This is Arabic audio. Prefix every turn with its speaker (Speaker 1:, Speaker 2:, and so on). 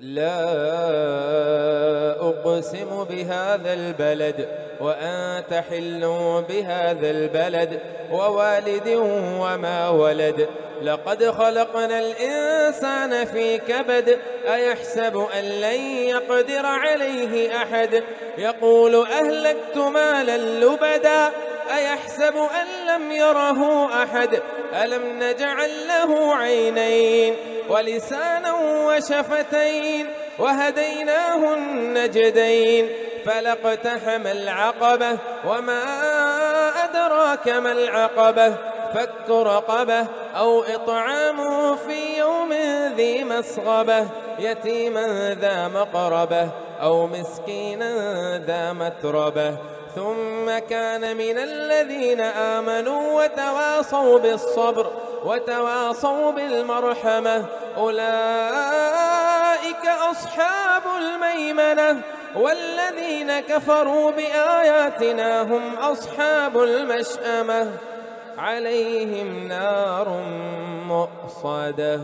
Speaker 1: لا أقسم بهذا البلد وأنت حل بهذا البلد ووالد وما ولد لقد خلقنا الإنسان في كبد أيحسب أن لن يقدر عليه أحد يقول أهلكت مالا لبدا أيحسب أن لم يره أحد ألم نجعل له عينين ولسانا وشفتين وهديناه النجدين فلاقتحم العقبة وما أدراك ما العقبة فك رقبة أو إطعام في يوم ذي مسغبة يتيما ذا مقربة أو مسكينا ذا متربة ثم كان من الذين آمنوا وتواصوا بالصبر وتواصوا بالمرحمة أولئك أصحاب الميمنة والذين كفروا بآياتنا هم أصحاب المشأمة عليهم نار مؤصدة.